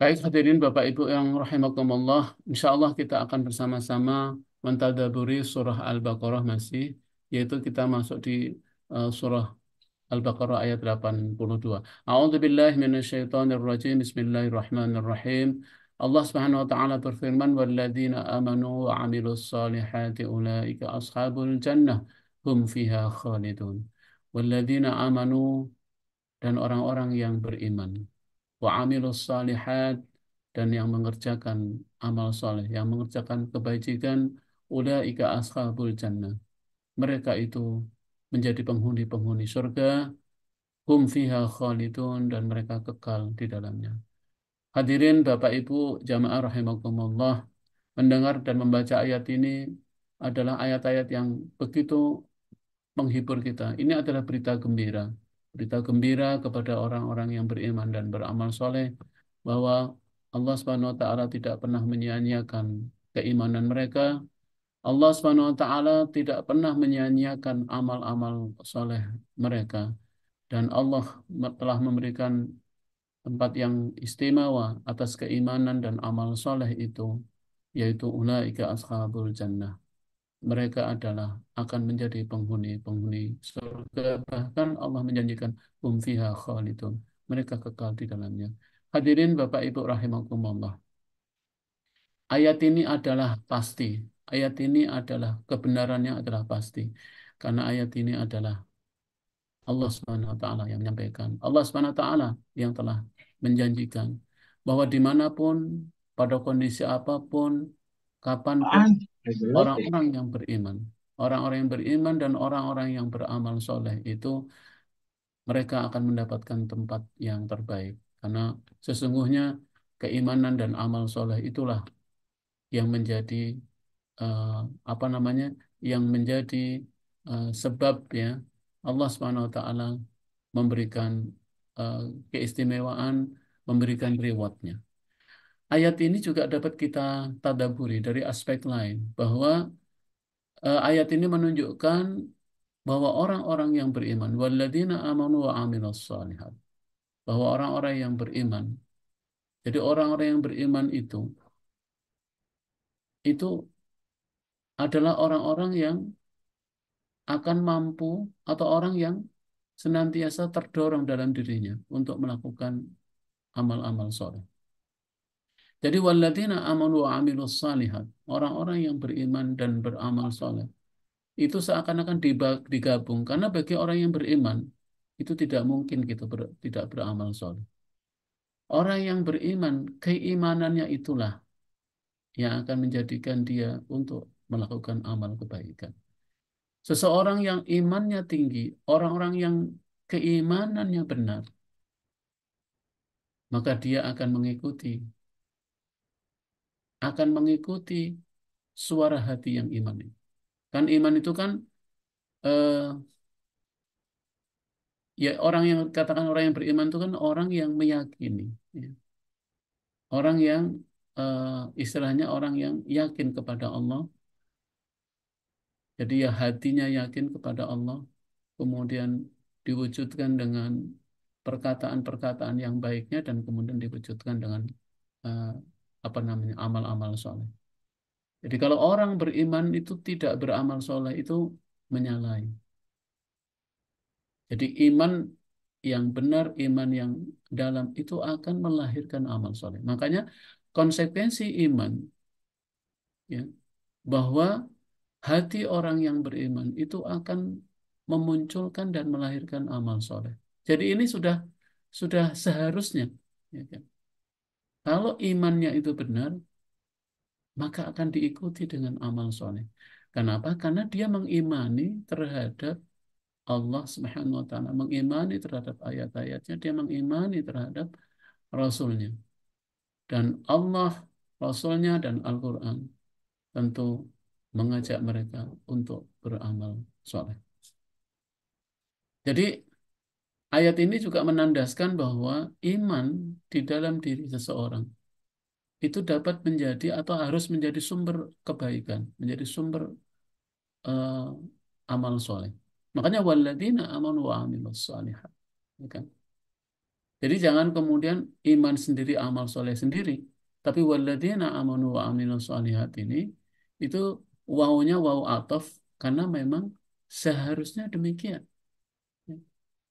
Baik hadirin Bapak Ibu yang rahimakumullah, insya Allah kita akan bersama-sama mentadaburi surah Al-Baqarah masih, yaitu kita masuk di surah Al-Baqarah ayat 82. A'udzubillahi minasyaitonirrajim. Bismillahirrahmanirrahim. Allah Subhanahu wa taala berfirman, "Walladzina amanu wa 'amilus solihati ulaika ashabul jannah hum fiha khalidun." Walladzina amanu, dan orang-orang yang beriman, wa 'amilus solihat, dan yang mengerjakan amal soleh, yang mengerjakan kebajikan, ulaika ashabul jannah. Mereka itu menjadi penghuni-penghuni surga, hum fiha khalidun, dan mereka kekal di dalamnya. Hadirin Bapak Ibu jamaah rahimakumullah, mendengar dan membaca ayat ini adalah ayat-ayat yang begitu menghibur kita. Ini adalah berita gembira. Berita gembira kepada orang-orang yang beriman dan beramal soleh bahwa Allah Subhanahu wa taala tidak pernah menyia-nyiakan keimanan mereka. Allah Subhanahu wa taala tidak pernah menyia-nyiakan amal-amal soleh mereka, dan Allah telah memberikan tempat yang istimewa atas keimanan dan amal soleh itu, yaitu ulaika ashabul jannah. Mereka adalah akan menjadi penghuni-penghuni surga. Bahkan Allah menjanjikan hum fiha khalidun. Mereka kekal di dalamnya. Hadirin Bapak Ibu rahimakumullah. Ayat ini adalah pasti. Ayat ini adalah kebenarannya adalah pasti. Karena ayat ini adalah Allah Subhanahu wa taala yang menyampaikan. Allah Subhanahu wa taala yang telah menjanjikan bahwa dimanapun, pada kondisi apapun, kapanpun, orang-orang yang beriman, orang-orang yang beriman dan orang-orang yang beramal soleh itu, mereka akan mendapatkan tempat yang terbaik. Karena sesungguhnya keimanan dan amal soleh itulah yang menjadi eh, apa namanya, yang menjadi sebab ya Allah Subhanahu wa taala memberikan eh, keistimewaan, memberikan rewardnya. Ayat ini juga dapat kita tadaburi dari aspek lain, bahwa ayat ini menunjukkan bahwa orang-orang yang beriman, walladzina amanu wa amilus shalihat, bahwa orang-orang yang beriman, jadi orang-orang yang beriman itu adalah orang-orang yang akan mampu, atau orang yang senantiasa terdorong dalam dirinya untuk melakukan amal-amal soleh. Jadi walladzina amanu wa amilus shalihat, orang-orang yang beriman dan beramal soleh, itu seakan-akan digabung, karena bagi orang yang beriman itu tidak mungkin gitu tidak beramal soleh. Orang yang beriman, keimanannya itulah yang akan menjadikan dia untuk melakukan amal kebaikan. Seseorang yang imannya tinggi, orang-orang yang keimanannya benar, maka dia akan mengikuti suara hati yang iman itu. Kan iman itu kan eh, ya, orang yang katakan orang yang beriman itu kan orang yang meyakini, ya. Orang yang istilahnya orang yang yakin kepada Allah. Jadi ya hatinya yakin kepada Allah, kemudian diwujudkan dengan perkataan-perkataan yang baiknya, dan kemudian diwujudkan dengan eh, apa namanya, amal-amal soleh. Jadi kalau orang beriman itu tidak beramal soleh, itu menyalahi. Jadi iman yang benar, iman yang dalam itu akan melahirkan amal soleh. Makanya konsekuensi iman, ya, bahwa hati orang yang beriman itu akan memunculkan dan melahirkan amal soleh. Jadi ini sudah seharusnya, ya kan? Kalau imannya itu benar, maka akan diikuti dengan amal soleh. Kenapa? Karena dia mengimani terhadap Allah Subhanahu wa taala, mengimani terhadap ayat-ayatnya, dia mengimani terhadap Rasulnya. Dan Allah, Rasulnya, dan Al-Quran tentu mengajak mereka untuk beramal soleh. Jadi ayat ini juga menandaskan bahwa iman di dalam diri seseorang itu dapat menjadi atau harus menjadi sumber kebaikan, menjadi sumber eh, amal soleh. Makanya walladzina amanu wa amilus shalihat, ya kan? Jadi jangan kemudian iman sendiri, amal soleh sendiri. Tapi walladzina amanu wa amilus solihat ini itu wawunya wawu atof karena memang seharusnya demikian.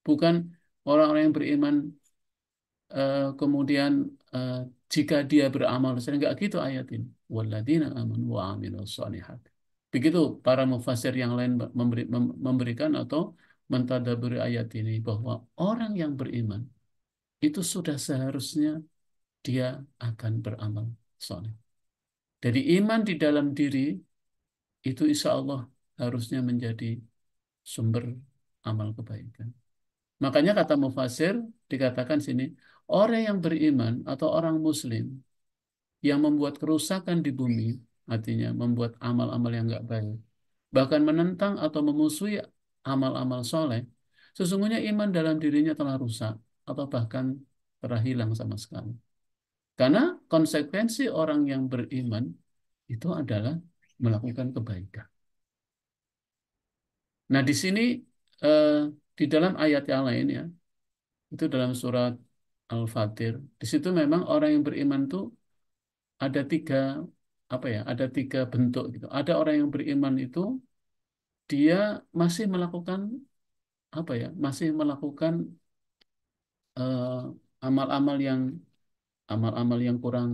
Bukan orang-orang yang beriman kemudian eh, jika dia beramal, saya nggak gitu ayat ini. Walladzina amanu wa amilus solihat. Begitu para mufassir yang lain memberikan atau mentadaburi ayat ini bahwa orang yang beriman itu sudah seharusnya dia akan beramal soleh. Jadi iman di dalam diri itu insya Allah harusnya menjadi sumber amal kebaikan. Makanya kata mufasir dikatakan sini, orang yang beriman atau orang muslim yang membuat kerusakan di bumi, artinya membuat amal-amal yang nggak baik, bahkan menentang atau memusuhi amal-amal soleh, sesungguhnya iman dalam dirinya telah rusak atau bahkan telah hilang sama sekali. Karena konsekuensi orang yang beriman itu adalah melakukan kebaikan. Nah, di sini eh, di dalam ayat yang lain ya, itu dalam surat Al-Fatir. Di situ memang orang yang beriman itu ada tiga apa ya? Ada tiga bentuk gitu. Ada orang yang beriman itu dia masih melakukan apa ya? Masih melakukan eh, amal-amal yang amal-amal yang kurang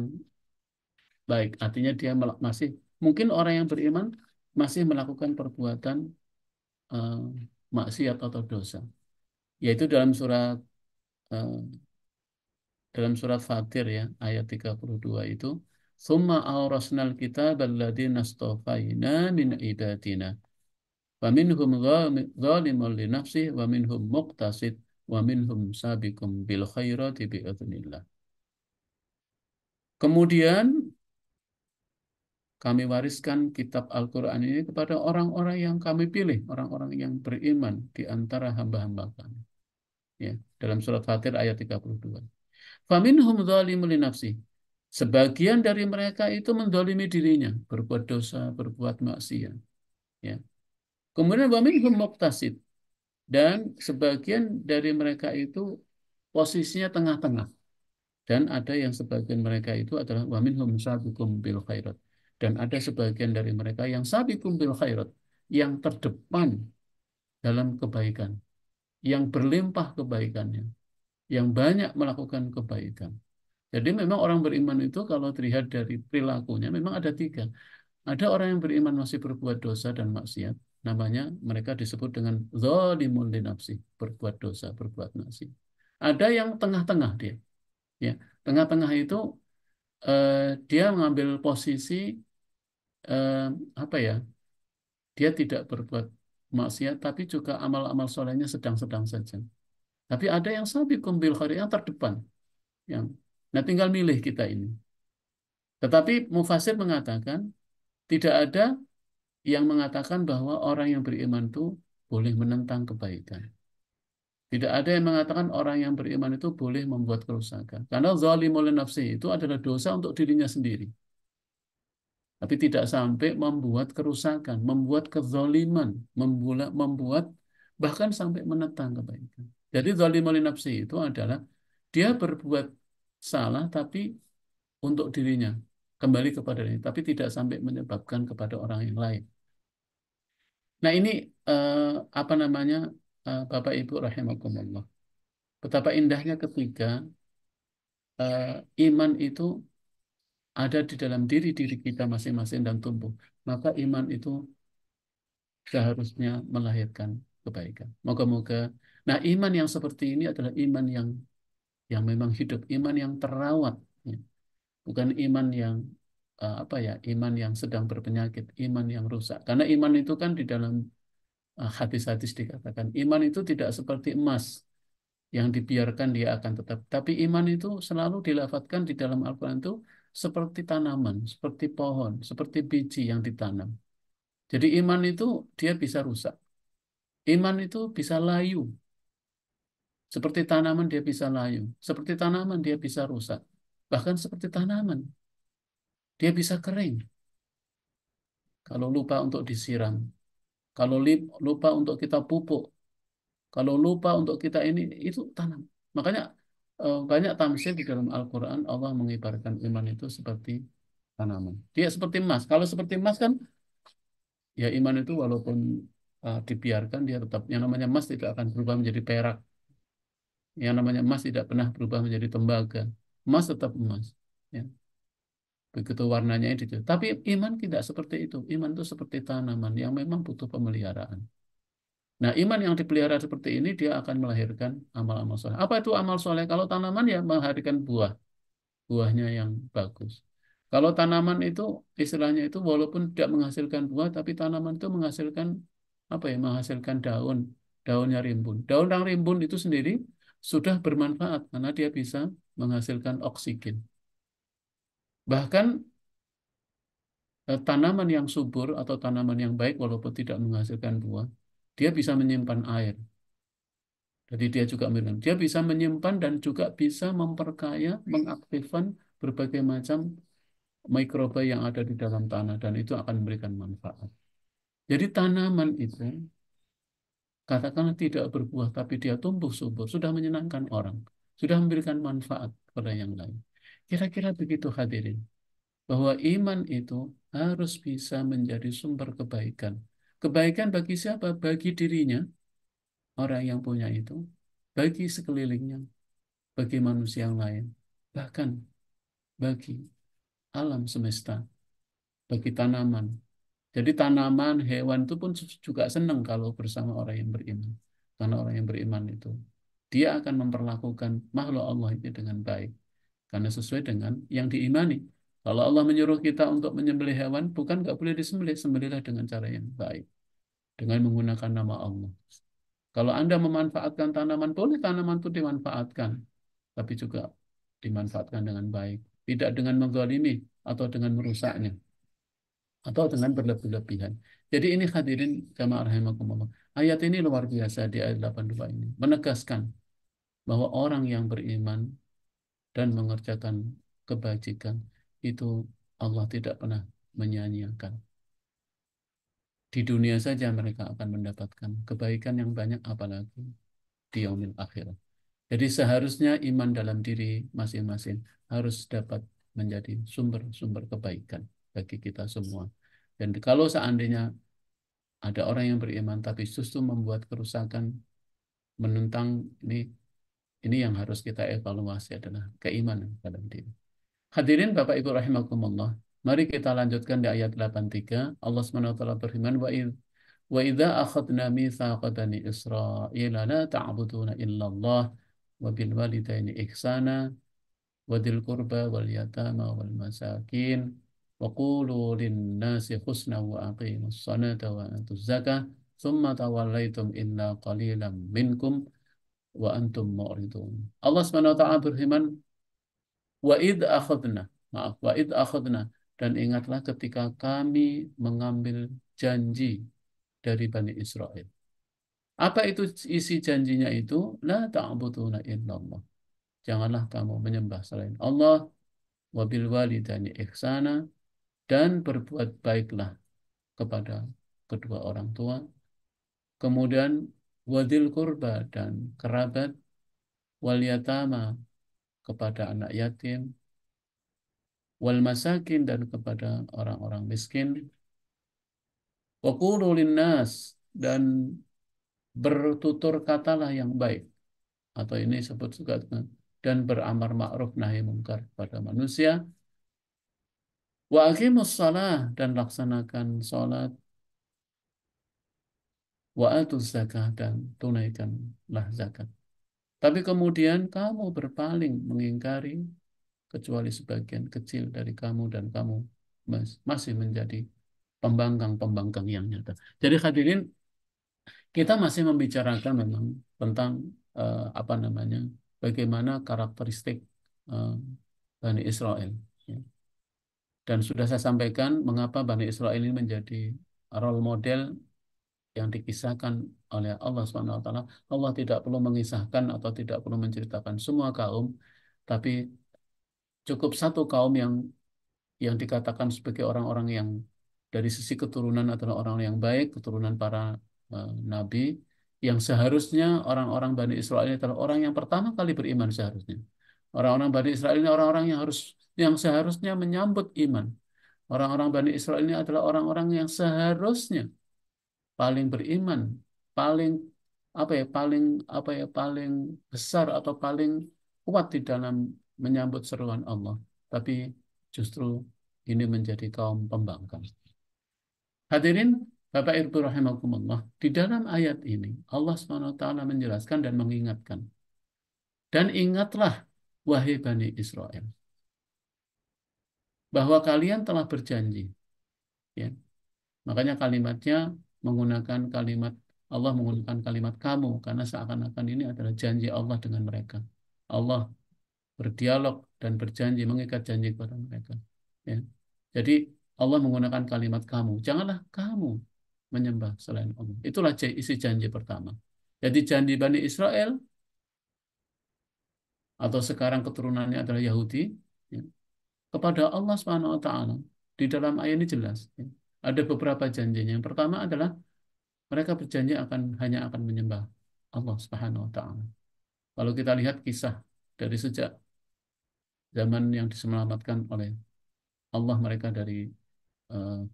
baik. Artinya dia masih mungkin orang yang beriman masih melakukan perbuatan eh, maksiat atau dosa. Yaitu eh, dalam surat Fatir ya ayat 32 itu summa awrasnal kitab alladzina astafaina min ibadina wa minhum zalimun li nafsihi wa minhum muqtasid wa minhum sabiqum bil khairati bi idznillah. Kemudian kami wariskan kitab Al-Quran ini kepada orang-orang yang kami pilih, orang-orang yang beriman di antara hamba-hamba kami. Ya, dalam surat Fatir ayat 32. Faminhum dzalimun li nafsi. Sebagian dari mereka itu mendolimi dirinya, berbuat dosa, berbuat maksiat. Ya. Kemudian waminhum muqtasid. Dan sebagian dari mereka itu posisinya tengah-tengah. Dan ada yang sebagian mereka itu adalah waminhum sabiqum bil khairat. Dan ada sebagian dari mereka yang sabiqum bil khairat. Yang terdepan dalam kebaikan. Yang berlimpah kebaikannya. Yang banyak melakukan kebaikan. Jadi memang orang beriman itu kalau terlihat dari perilakunya memang ada tiga. Ada orang yang beriman masih berbuat dosa dan maksiat. Namanya mereka disebut dengan zalimun li nafsi, berbuat dosa, berbuat maksiat. Ada yang tengah-tengah dia. Ya, tengah-tengah itu eh, dia mengambil posisi eh, apa ya? Dia tidak berbuat maksiat tapi juga amal-amal solehnya sedang-sedang saja. Tapi ada yang sabiqum bil khair yang terdepan, yang nah tinggal milih kita ini. Tetapi mufasir mengatakan tidak ada yang mengatakan bahwa orang yang beriman itu boleh menentang kebaikan. Tidak ada yang mengatakan orang yang beriman itu boleh membuat kerusakan. Karena zalimul nafsi itu adalah dosa untuk dirinya sendiri. Tapi tidak sampai membuat kerusakan, membuat kezaliman, membuat bahkan sampai menentang kebaikan. Jadi zalimul nafsi itu adalah dia berbuat salah tapi untuk dirinya, kembali kepada dirinya, tapi tidak sampai menyebabkan kepada orang yang lain. Nah ini eh, apa namanya Bapak Ibu rahimakumullah. Betapa indahnya ketika iman itu ada di dalam diri-diri kita masing-masing dan tumbuh. Maka iman itu seharusnya melahirkan kebaikan. Moga-moga. Nah iman yang seperti ini adalah iman yang memang hidup, iman yang terawat, ya. Bukan iman yang apa ya, iman yang sedang berpenyakit, iman yang rusak. Karena iman itu kan di dalam hadis-hadis dikatakan iman itu tidak seperti emas yang dibiarkan dia akan tetap. Tapi iman itu selalu dilafatkan di dalam Al-Quran itu seperti tanaman, seperti pohon, seperti biji yang ditanam. Jadi iman itu dia bisa rusak. Iman itu bisa layu. Seperti tanaman dia bisa layu. Seperti tanaman dia bisa rusak. Bahkan seperti tanaman dia bisa kering kalau lupa untuk disiram. Kalau lupa untuk kita pupuk. Kalau lupa untuk kita ini, itu tanam. Makanya banyak tamsil di dalam Al-Quran Allah mengibarkan iman itu seperti tanaman. Dia seperti emas. Kalau seperti emas kan ya iman itu walaupun dibiarkan dia tetap yang namanya emas tidak akan berubah menjadi perak. Yang namanya emas tidak pernah berubah menjadi tembaga. Emas tetap emas. Ya. Begitu warnanya itu. Tapi iman tidak seperti itu. Iman itu seperti tanaman yang memang butuh pemeliharaan. Nah, iman yang dipelihara seperti ini dia akan melahirkan amal-amal soleh. Apa itu amal soleh? Kalau tanaman ya melahirkan buah, buahnya yang bagus. Kalau tanaman itu istilahnya itu walaupun tidak menghasilkan buah, tapi tanaman itu menghasilkan apa ya? Menghasilkan daun, daunnya rimbun. Daun yang rimbun itu sendiri sudah bermanfaat karena dia bisa menghasilkan oksigen. Bahkan tanaman yang subur atau tanaman yang baik walaupun tidak menghasilkan buah, dia bisa menyimpan air. Jadi dia juga minum. Dia bisa menyimpan dan juga bisa memperkaya, mengaktifkan berbagai macam mikroba yang ada di dalam tanah dan itu akan memberikan manfaat. Jadi tanaman itu katakanlah tidak berbuah tapi dia tumbuh subur, sudah menyenangkan orang, sudah memberikan manfaat kepada yang lain. Kira-kira begitu hadirin, bahwa iman itu harus bisa menjadi sumber kebaikan. Kebaikan bagi siapa? Bagi dirinya, orang yang punya itu, bagi sekelilingnya, bagi manusia yang lain, bahkan bagi alam semesta, bagi tanaman. Jadi tanaman, hewan itu pun juga senang kalau bersama orang yang beriman. Karena orang yang beriman itu, dia akan memperlakukan makhluk Allah itu dengan baik. Karena sesuai dengan yang diimani. Kalau Allah menyuruh kita untuk menyembelih hewan, bukan nggak boleh disembelih, sembelihlah dengan cara yang baik. Dengan menggunakan nama Allah. Kalau Anda memanfaatkan tanaman, boleh tanaman itu dimanfaatkan. Tapi juga dimanfaatkan dengan baik. Tidak dengan menggolimi atau dengan merusaknya. Atau dengan berlebih-lebihan. Jadi ini hadirin jamaah rahimakumullah. Ayat ini luar biasa di ayat 82 ini. Menegaskan bahwa orang yang beriman dan mengerjakan kebajikan itu Allah tidak pernah menyia-nyiakan. Di dunia saja mereka akan mendapatkan kebaikan yang banyak apalagi di yaumil akhirat. Jadi seharusnya iman dalam diri masing-masing harus dapat menjadi sumber-sumber kebaikan bagi kita semua. Dan kalau seandainya ada orang yang beriman tapi justru membuat kerusakan, menentang ini yang harus kita evaluasi adalah keimanan dalam diri. Hadirin Bapak Ibu rahimakumullah, mari kita lanjutkan di ayat 83. Allah SWT berfirman, wa idza akhadna mitsaqa bani Israila la ta'buduna illallah wa bil walidaini ihsana wa dzil qurba wal yatama wal masakin wa qulu lin nasi husna wa aqimus salata wa atuz zakah thumma tawallaitum illa qalilan minkum wa antum mu'ridun. Allah Subhanahu wa taala berfirman, wa id akhadna, maaf, wa id akhadna, dan ingatlah ketika kami mengambil janji dari Bani Israel. Apa itu isi janjinya itu? La ta'buduna illallah. Janganlah kamu menyembah selain Allah, wabil walidani ihsana, dan berbuat baiklah kepada kedua orang tua. Kemudian wadil kurba dan kerabat, wal yatama kepada anak yatim, wal masakin dan kepada orang-orang miskin, wa qulu linnas dan bertutur katalah yang baik atau ini sebut juga dan beramar ma'ruf nahi mungkar pada manusia, wa aqimus shalah dan laksanakan salat, wa atuz zakah dan tunaikanlah zakat. Tapi kemudian kamu berpaling mengingkari kecuali sebagian kecil dari kamu dan kamu masih menjadi pembangkang-pembangkang yang nyata. Jadi hadirin, kita masih membicarakan memang tentang apa namanya, bagaimana karakteristik eh, Bani Israel. Ya. Dan sudah saya sampaikan mengapa Bani Israel ini menjadi role model yang dikisahkan oleh Allah SWT. Allah tidak perlu mengisahkan atau tidak perlu menceritakan semua kaum, tapi cukup satu kaum yang dikatakan sebagai orang-orang yang dari sisi keturunan adalah orang yang baik, keturunan para nabi, yang seharusnya orang-orang Bani Israel ini adalah orang yang pertama kali beriman seharusnya. Orang-orang Bani Israel ini orang-orang yang seharusnya menyambut iman. Orang-orang Bani Israel ini adalah orang-orang yang seharusnya paling beriman, paling paling besar atau paling kuat di dalam menyambut seruan Allah. Tapi justru ini menjadi kaum pembangkang. Hadirin Bapak Ibu rahimakumullah, di dalam ayat ini Allah SWT menjelaskan dan mengingatkan. Dan ingatlah wahai Bani Israel bahwa kalian telah berjanji, ya. Makanya kalimatnya menggunakan kalimat Allah menggunakan kalimat kamu karena seakan-akan ini adalah janji Allah dengan mereka. Allah berdialog dan berjanji mengikat janji kepada mereka. Ya. Jadi Allah menggunakan kalimat kamu. Janganlah kamu menyembah selain Allah. Itulah isi janji pertama. Jadi janji Bani Israel atau sekarang keturunannya adalah Yahudi, ya, kepada Allah Subhanahu Wa Taala di dalam ayat ini jelas. Ya. Ada beberapa janjinya. Yang pertama adalah mereka berjanji hanya akan menyembah Allah Subhanahu Wa Taala. Kalau kita lihat kisah dari sejak zaman yang diselamatkan oleh Allah mereka dari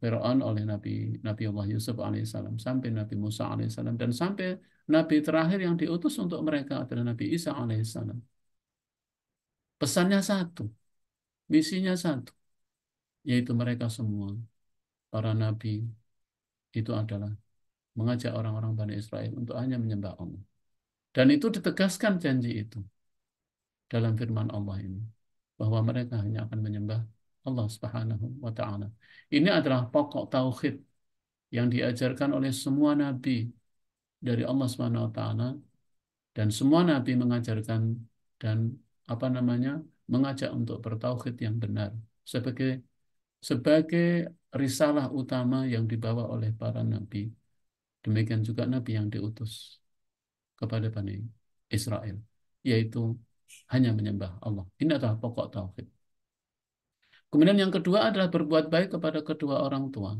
Fir'aun oleh Nabi Allah Yusuf alaihissalam sampai Nabi Musa alaihissalam dan sampai Nabi terakhir yang diutus untuk mereka adalah Nabi Isa alaihissalam. Pesannya satu, misinya satu, yaitu mereka semua para nabi itu adalah mengajak orang-orang Bani Israel untuk hanya menyembah Allah. Dan itu ditegaskan janji itu dalam firman Allah ini bahwa mereka hanya akan menyembah Allah Subhanahu wa taala. Ini adalah pokok tauhid yang diajarkan oleh semua nabi dari Allah Subhanahu wa taala dan semua nabi mengajarkan dan mengajak untuk bertauhid yang benar sebagai sebagai risalah utama yang dibawa oleh para nabi. Demikian juga nabi yang diutus kepada Bani Israel, yaitu hanya menyembah Allah. Ini adalah pokok tauhid. Kemudian yang kedua adalah berbuat baik kepada kedua orang tua.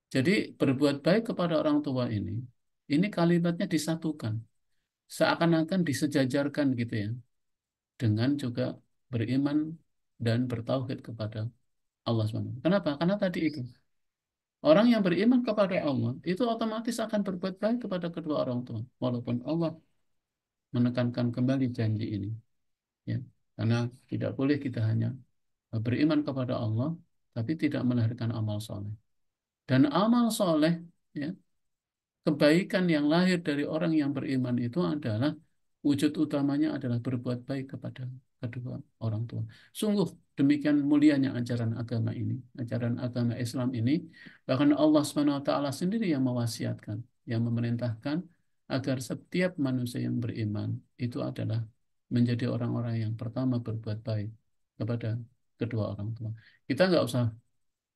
Jadi berbuat baik kepada orang tua ini kalimatnya disatukan, seakan-akan disejajarkan gitu ya, dengan juga beriman dan bertauhid kepada Allah SWT. Kenapa? Karena tadi itu orang yang beriman kepada Allah itu otomatis akan berbuat baik kepada kedua orang tua, walaupun Allah menekankan kembali janji ini, ya, karena tidak boleh kita hanya beriman kepada Allah tapi tidak melahirkan amal soleh. Dan amal soleh, ya, kebaikan yang lahir dari orang yang beriman itu adalah wujud utamanya adalah berbuat baik kepada kedua orang tua. Sungguh demikian mulianya ajaran agama ini, ajaran agama Islam ini. Bahkan Allah SWT sendiri yang mewasiatkan, yang memerintahkan agar setiap manusia yang beriman itu adalah menjadi orang-orang yang pertama berbuat baik kepada kedua orang tua. Kita nggak usah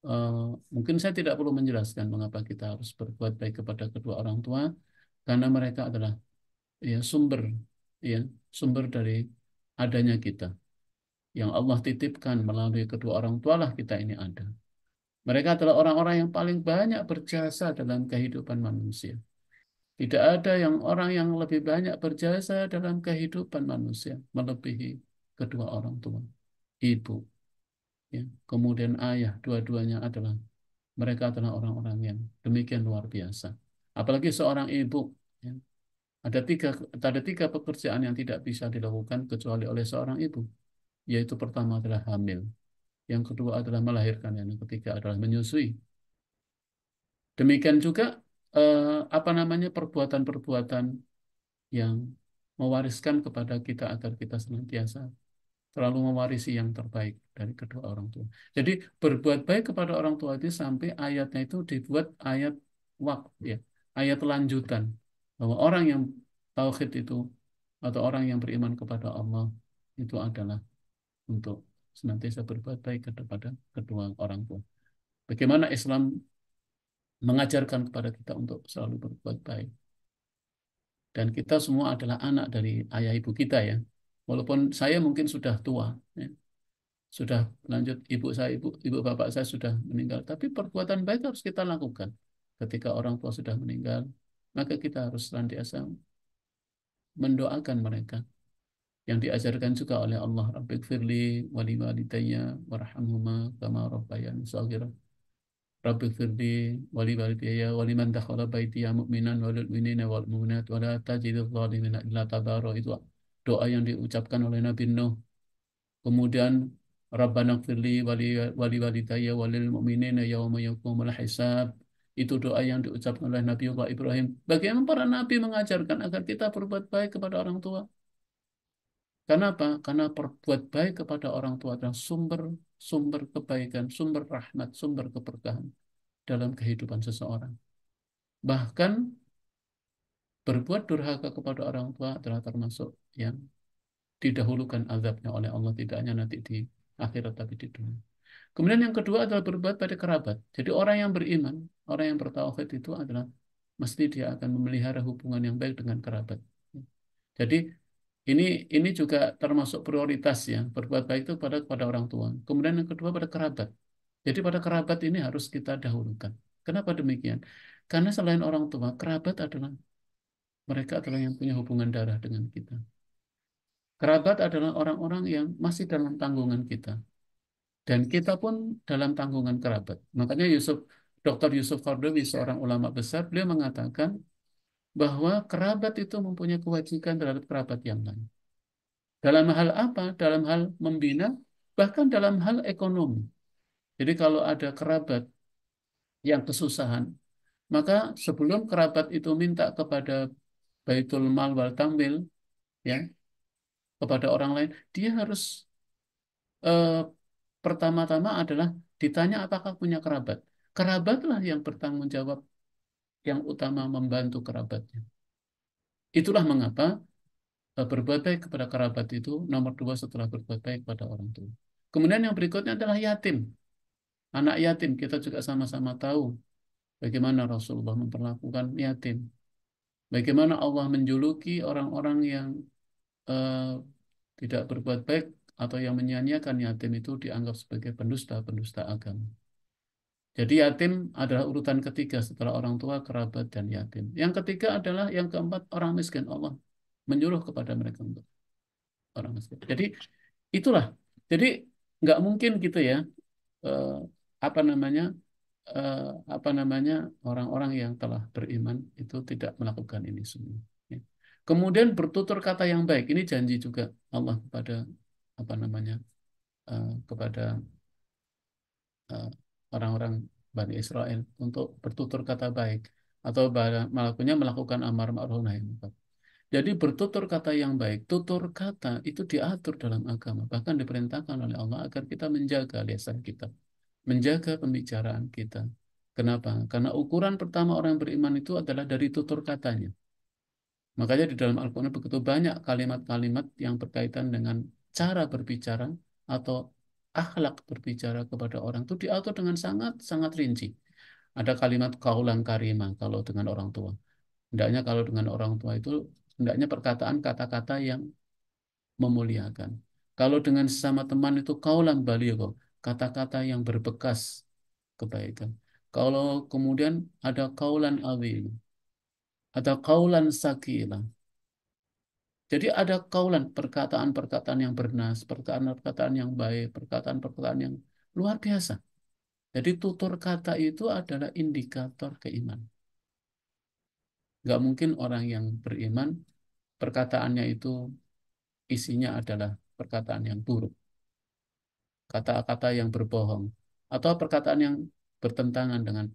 eh, mungkin saya tidak perlu menjelaskan mengapa kita harus berbuat baik kepada kedua orang tua, karena mereka adalah ya ya sumber dari adanya kita. Yang Allah titipkan melalui kedua orang tua lah kita ini ada. Mereka adalah orang-orang yang paling banyak berjasa dalam kehidupan manusia. Tidak ada orang yang lebih banyak berjasa dalam kehidupan manusia melebihi kedua orang tua, ibu, ya, kemudian ayah, dua-duanya adalah mereka adalah orang-orang yang demikian luar biasa. Apalagi seorang ibu, ya, ada tiga pekerjaan yang tidak bisa dilakukan kecuali oleh seorang ibu, yaitu pertama adalah hamil, yang kedua adalah melahirkan, yang ketiga adalah menyusui. Demikian juga perbuatan-perbuatan yang mewariskan kepada kita agar kita senantiasa selalu mewarisi yang terbaik dari kedua orang tua. Jadi berbuat baik kepada orang tua itu sampai ayatnya itu dibuat ayat waktu, ya, ayat lanjutan bahwa orang yang tauhid itu atau orang yang beriman kepada Allah itu adalah untuk senantiasa berbuat baik kepada kedua orang tua. Bagaimana Islam mengajarkan kepada kita untuk selalu berbuat baik. Dan kita semua adalah anak dari ayah ibu kita ya. Walaupun saya mungkin sudah tua, ya, sudah lanjut, ibu bapak saya sudah meninggal, tapi perbuatan baik harus kita lakukan ketika orang tua sudah meninggal, maka kita harus senantiasa mendoakan mereka yang diajarkan juga oleh Allah. Rabbighfirli wali walidayya warhamhuma kama rabbayani shaghira. Rabbighfirli wali walidayya waliman dakhala baitiya mu'minan walil mu'minina wal mu'minat wala tajidil zalimina illa tabara. Itu doa yang diucapkan oleh Nabi Nuh. Kemudian Rabbana gfirli wali walidayya walil mu'minina yauma yaqumul hisab. Itu doa yang diucapkan oleh Nabi Allah Ibrahim. Bagaimana para nabi mengajarkan agar kita berbuat baik kepada orang tua. Kenapa? Karena berbuat baik kepada orang tua adalah sumber sumber kebaikan, sumber rahmat, sumber keberkahan dalam kehidupan seseorang. Bahkan berbuat durhaka kepada orang tua adalah termasuk yang didahulukan azabnya oleh Allah, tidak hanya nanti di akhirat tapi di dunia. Kemudian yang kedua adalah berbuat pada kerabat. Jadi orang yang beriman, orang yang bertauhid itu adalah mesti dia akan memelihara hubungan yang baik dengan kerabat. Jadi ini ini juga termasuk prioritas ya, berbuat baik itu pada orang tua. Kemudian yang kedua pada kerabat. Jadi pada kerabat ini harus kita dahulukan. Kenapa demikian? Karena selain orang tua, kerabat adalah mereka adalah yang punya hubungan darah dengan kita. Kerabat adalah orang-orang yang masih dalam tanggungan kita. Dan kita pun dalam tanggungan kerabat. Makanya Dr. Yusuf Qaradawi, seorang ulama besar, beliau mengatakan bahwa kerabat itu mempunyai kewajiban terhadap kerabat yang lain. Dalam hal apa? Dalam hal membina, bahkan dalam hal ekonomi. Jadi kalau ada kerabat yang kesusahan, maka sebelum kerabat itu minta kepada Baitul Mal wal Tamwil, ya, kepada orang lain, dia harus eh, pertama-tama adalah ditanya apakah punya kerabat. Kerabatlah yang bertanggung jawab yang utama membantu kerabatnya. Itulah mengapa berbuat baik kepada kerabat itu nomor dua setelah berbuat baik pada orang tua. Kemudian yang berikutnya adalah yatim. Anak yatim kita juga sama-sama tahu bagaimana Rasulullah memperlakukan yatim. Bagaimana Allah menjuluki orang-orang yang eh, tidak berbuat baik atau yang menyia-nyiakan yatim itu dianggap sebagai pendusta-pendusta agama. Jadi yatim adalah urutan ketiga setelah orang tua, kerabat, dan yatim. Yang ketiga adalah yang keempat orang miskin. Allah menyuruh kepada mereka untuk orang miskin. Jadi itulah. Jadi nggak mungkin gitu ya. eh, apa namanya eh, apa namanya orang-orang yang telah beriman itu tidak melakukan ini semua. Ya. Kemudian bertutur kata yang baik. Ini janji juga Allah kepada apa namanya kepada eh, orang-orang Bani Israel untuk bertutur kata baik atau melakukan amar ma'ruf nahi munkar. Jadi bertutur kata yang baik, tutur kata itu diatur dalam agama, bahkan diperintahkan oleh Allah agar kita menjaga lisan kita, menjaga pembicaraan kita. Kenapa? Karena ukuran pertama orang yang beriman itu adalah dari tutur katanya. Makanya di dalam Al-Quran begitu banyak kalimat-kalimat yang berkaitan dengan cara berbicara atau akhlak berbicara kepada orang itu diatur dengan sangat-sangat rinci. Ada kalimat kaulan karimah kalau dengan orang tua. Hendaknya kalau dengan orang tua itu hendaknya perkataan kata-kata yang memuliakan. Kalau dengan sesama teman itu kaulan baligho, kata-kata yang berbekas kebaikan. Kalau kemudian ada kaulan azim, ada kaulan sakila. Jadi ada kaulan, perkataan-perkataan yang bernas, perkataan-perkataan yang baik, perkataan-perkataan yang luar biasa. Jadi tutur kata itu adalah indikator keimanan. Nggak mungkin orang yang beriman, perkataannya itu isinya adalah perkataan yang buruk, kata-kata yang berbohong, atau perkataan yang bertentangan dengan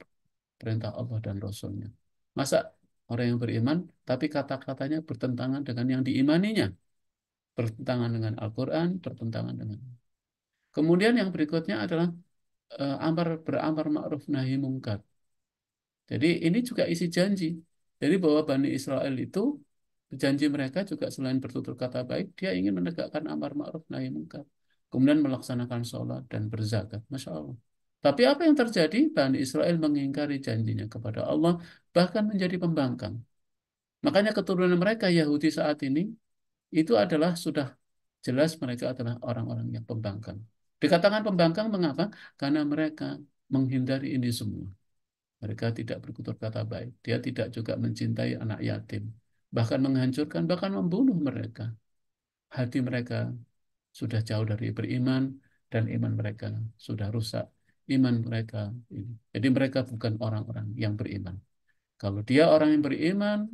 perintah Allah dan Rasul-Nya. Masa orang yang beriman, tapi kata-katanya bertentangan dengan yang diimaninya, bertentangan dengan Al-Quran, bertentangan dengan. Kemudian yang berikutnya adalah beramar ma'ruf nahi mungkar. Jadi ini juga isi janji. Jadi bahwa Bani Israel itu janji mereka juga selain bertutur kata baik, dia ingin menegakkan amar ma'ruf nahi mungkar. Kemudian melaksanakan sholat dan berzakat. Masya Allah. Tapi apa yang terjadi? Bani Israel mengingkari janjinya kepada Allah, bahkan menjadi pembangkang. Makanya keturunan mereka Yahudi saat ini itu adalah sudah jelas mereka adalah orang-orang yang pembangkang. Dikatakan pembangkang mengapa? Karena mereka menghindari ini semua. Mereka tidak bertutur kata baik. Dia tidak juga mencintai anak yatim. Bahkan menghancurkan, bahkan membunuh mereka. Hati mereka sudah jauh dari beriman dan iman mereka sudah rusak. Iman mereka ini. Jadi mereka bukan orang-orang yang beriman. Kalau dia orang yang beriman,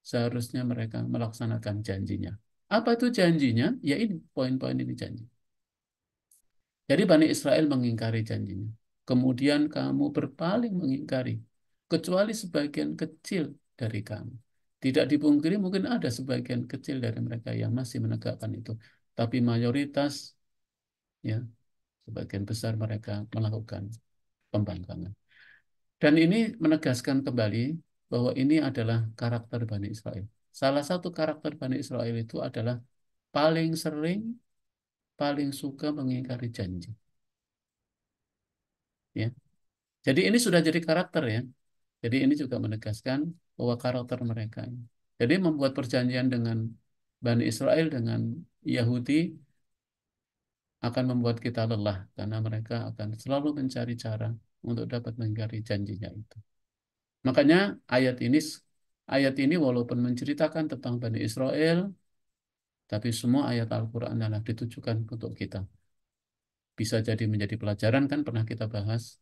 seharusnya mereka melaksanakan janjinya. Apa itu janjinya? Ya ini, poin-poin ini janji. Jadi Bani Israel mengingkari janjinya. Kemudian kamu berpaling mengingkari, kecuali sebagian kecil dari kamu. Tidak dipungkiri mungkin ada sebagian kecil dari mereka yang masih menegakkan itu. Tapi mayoritas, ya, sebagian besar mereka melakukan pembangkangan. Dan ini menegaskan kembali bahwa ini adalah karakter Bani Israel. Salah satu karakter Bani Israel itu adalah paling sering, paling suka mengingkari janji. Ya. Jadi ini sudah jadi karakter ya. Jadi ini juga menegaskan bahwa karakter mereka. Jadi membuat perjanjian dengan Bani Israel, dengan Yahudi akan membuat kita lelah karena mereka akan selalu mencari cara untuk dapat mengingkari janjinya itu. Makanya ayat ini walaupun menceritakan tentang Bani Israel, tapi semua ayat Al-Quran adalah ditujukan untuk kita. Bisa jadi menjadi pelajaran kan pernah kita bahas,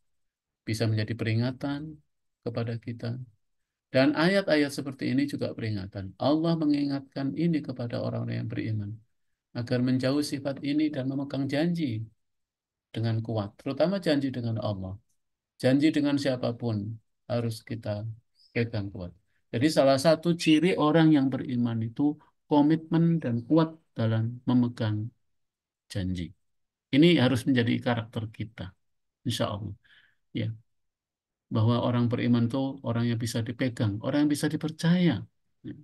bisa menjadi peringatan kepada kita. Dan ayat-ayat seperti ini juga peringatan. Allah mengingatkan ini kepada orang-orang yang beriman agar menjauh sifat ini dan memegang janji dengan kuat, terutama janji dengan Allah. Janji dengan siapapun harus kita pegang kuat. Jadi salah satu ciri orang yang beriman itu komitmen dan kuat dalam memegang janji. Ini harus menjadi karakter kita, insya Allah. Ya, bahwa orang beriman itu orang yang bisa dipegang, orang yang bisa dipercaya. Ya,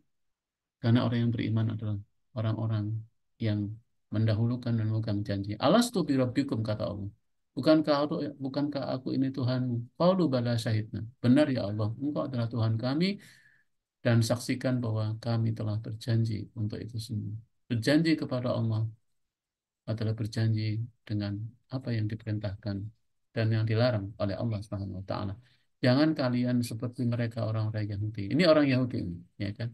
karena orang yang beriman adalah orang-orang yang mendahulukan dan memegang janji. Alastu bi rabbikum kata Allah. Bukankah aku ini Tuhanmu? Qalu bala syahidna. Benar ya Allah, Engkau adalah Tuhan kami dan saksikan bahwa kami telah berjanji untuk itu semua. Berjanji kepada Allah adalah berjanji dengan apa yang diperintahkan dan yang dilarang oleh Allah Subhanahu wa taala. Jangan kalian seperti mereka orang-orang Yahudi. Ini orang Yahudi ini, ya kan?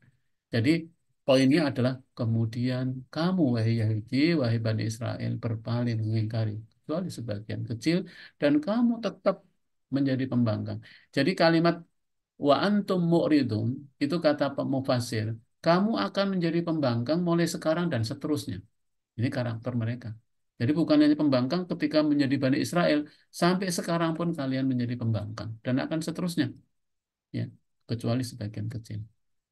Jadi poinnya adalah kemudian kamu wahai Yahudi, wahai Bani Israel berpaling mengingkari kecuali sebagian kecil dan kamu tetap menjadi pembangkang. Jadi kalimat wa antum mu'ridun itu kata mufasir, kamu akan menjadi pembangkang mulai sekarang dan seterusnya. Ini karakter mereka. Jadi bukan hanya pembangkang ketika menjadi Bani Israel, sampai sekarang pun kalian menjadi pembangkang dan akan seterusnya, ya, kecuali sebagian kecil.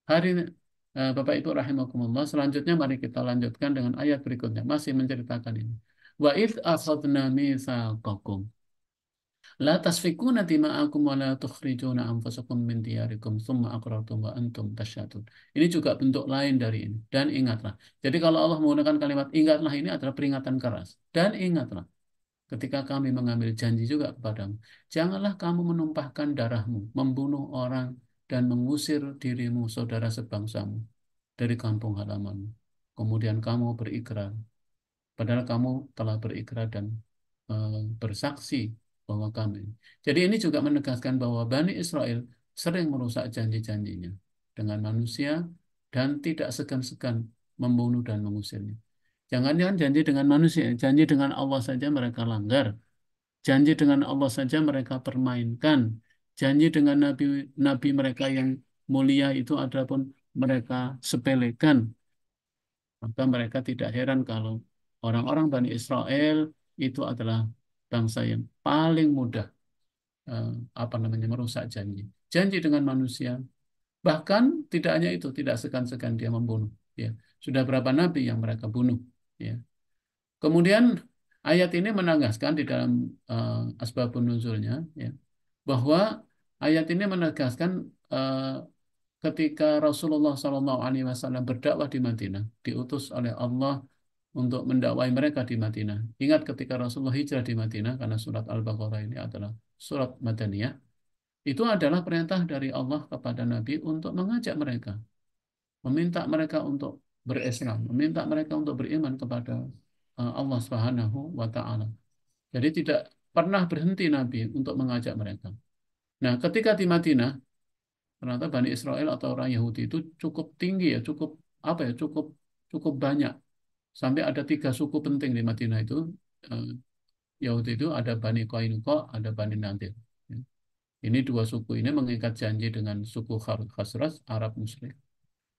Hari ini, Bapak Ibu rahimakumullah, selanjutnya mari kita lanjutkan dengan ayat berikutnya, masih menceritakan ini. Wa id akhadna mitsaqakum la tasfikuna dima'akum wa la tukhrijuna anfusakum min diyarikum tsumma aqrartum wa antum tasyhadun. Ini juga bentuk lain dari ini. Dan ingatlah. Jadi kalau Allah menggunakan kalimat ingatlah ini adalah peringatan keras. Dan ingatlah ketika kami mengambil janji juga kepadamu. Janganlah kamu menumpahkan darahmu, membunuh orang dan mengusir dirimu, saudara sebangsamu dari kampung halamanmu. Kemudian kamu berikrar padahal kamu telah berikrar dan bersaksi bahwa kami. Jadi ini juga menegaskan bahwa Bani Israel sering merusak janji-janjinya dengan manusia dan tidak segan-segan membunuh dan mengusirnya. Jangan-jangan janji dengan manusia, janji dengan Allah saja mereka langgar. Janji dengan Allah saja mereka permainkan. Janji dengan nabi mereka yang mulia itu adapun mereka sepelekan. Maka mereka tidak heran kalau orang-orang Bani Israel itu adalah bangsa yang paling mudah eh, merusak janji. Janji dengan manusia, bahkan tidak hanya itu, tidak segan-segan dia membunuh. Ya, sudah berapa nabi yang mereka bunuh. Ya. Kemudian ayat ini menegaskan di dalam asbabun nuzulnya, ya, bahwa ayat ini menegaskan ketika Rasulullah SAW berdakwah di Madinah, diutus oleh Allah untuk mendakwai mereka di Madinah. Ingat ketika Rasulullah hijrah di Madinah, karena surat Al-Baqarah ini adalah surat Madaniyah, itu adalah perintah dari Allah kepada Nabi untuk mengajak mereka, meminta mereka untuk berislam, meminta mereka untuk beriman kepada Allah Subhanahu wa taala. Jadi tidak pernah berhenti Nabi untuk mengajak mereka. Nah, ketika di Madinah, ternyata Bani Israel atau orang Yahudi itu cukup tinggi ya, cukup apa ya, cukup cukup banyak. Sampai ada tiga suku penting di Madinah itu. eh, Yahudi itu ada Bani Qainuqa, ada Bani Nadir. Ya. Ini dua suku ini mengikat janji dengan suku Khazraj, Arab Muslim.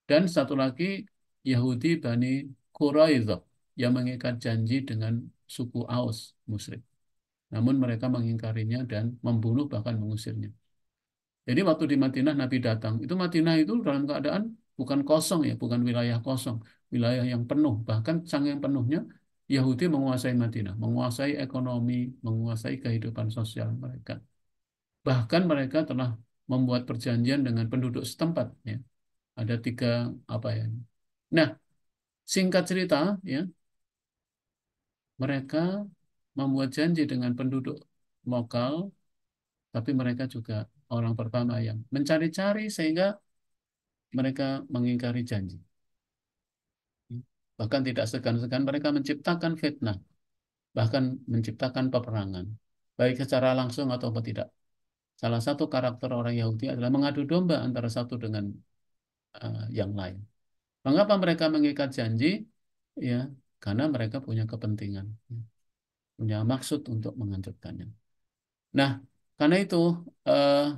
Dan satu lagi Yahudi Bani Quraidah yang mengikat janji dengan suku Aus Muslim. Namun mereka mengingkarinya dan membunuh bahkan mengusirnya. Jadi waktu di Madinah Nabi datang, itu Madinah itu dalam keadaan bukan kosong ya, bukan wilayah kosong, wilayah yang penuh. Bahkan saking penuhnya Yahudi menguasai Madinah, menguasai ekonomi, menguasai kehidupan sosial mereka. Bahkan mereka telah membuat perjanjian dengan penduduk setempat ya. Ada tiga apa ya. Nah, singkat cerita ya, mereka membuat janji dengan penduduk lokal, tapi mereka juga orang pertama yang mencari-cari sehingga mereka mengingkari janji. Bahkan tidak segan-segan mereka menciptakan fitnah, bahkan menciptakan peperangan, baik secara langsung ataupun tidak. Salah satu karakter orang Yahudi adalah mengadu domba antara satu dengan yang lain. Mengapa mereka mengikat janji? Ya, karena mereka punya kepentingan, ya, punya maksud untuk menghancurkannya. Nah, karena itu eh,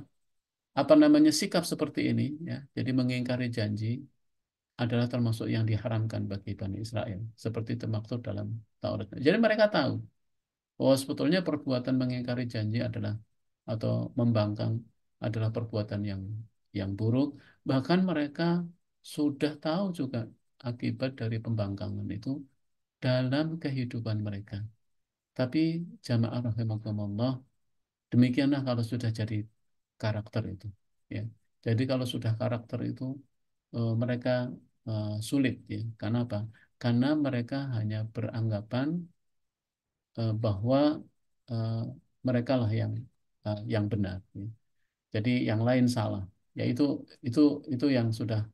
apa namanya sikap seperti ini, ya, jadi mengingkari janji adalah termasuk yang diharamkan bagi Bani Israel, seperti termaktub dalam Taurat. Jadi mereka tahu bahwa sebetulnya perbuatan mengingkari janji adalah atau membangkang adalah perbuatan yang buruk. Bahkan mereka sudah tahu juga akibat dari pembangkangan itu dalam kehidupan mereka. Tapi jamaah rahimakumullah, demikianlah kalau sudah jadi karakter itu. Ya. Jadi kalau sudah karakter itu mereka sulit ya. Karena apa? Karena mereka hanya beranggapan bahwa eh, mereka lah yang benar. Ya. Jadi yang lain salah. Ya itu itu yang sudah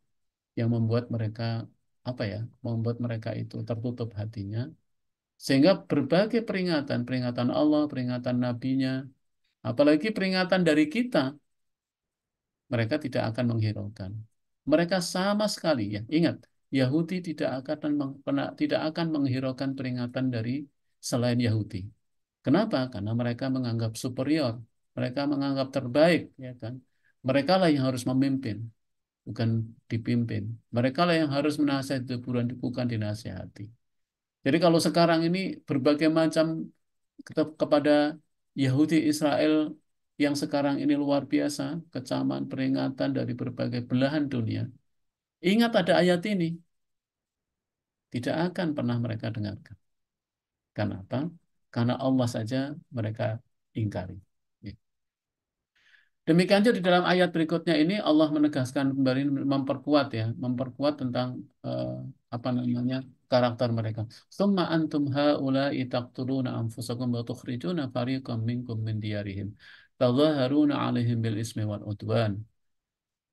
yang membuat mereka apa ya? Membuat mereka itu tertutup hatinya sehingga berbagai peringatan, peringatan Allah, peringatan nabinya, apalagi peringatan dari kita mereka tidak akan menghiraukan. Mereka sama sekali ya. Ingat, Yahudi tidak akan menghiraukan peringatan dari selain Yahudi. Kenapa? Karena mereka menganggap superior, mereka menganggap terbaik, ya kan? Mereka lah yang harus memimpin, bukan dipimpin. Mereka lah yang harus menasihati, bukan dinasihati. Jadi kalau sekarang ini berbagai macam kepada Yahudi Israel yang sekarang ini luar biasa, kecaman, peringatan dari berbagai belahan dunia. Ingat ada ayat ini, tidak akan pernah mereka dengarkan. Kenapa? Karena Allah saja mereka ingkari. Ya. Demikian juga di dalam ayat berikutnya ini Allah menegaskan kembali memperkuat ya, memperkuat tentang eh, apa namanya karakter mereka. Summa antum haula'i taqtuluna anfusakum wa tukhrijuna fariqam minkum min diyarihim. Tadhaharuna 'alaihim bil ismi wal udwan.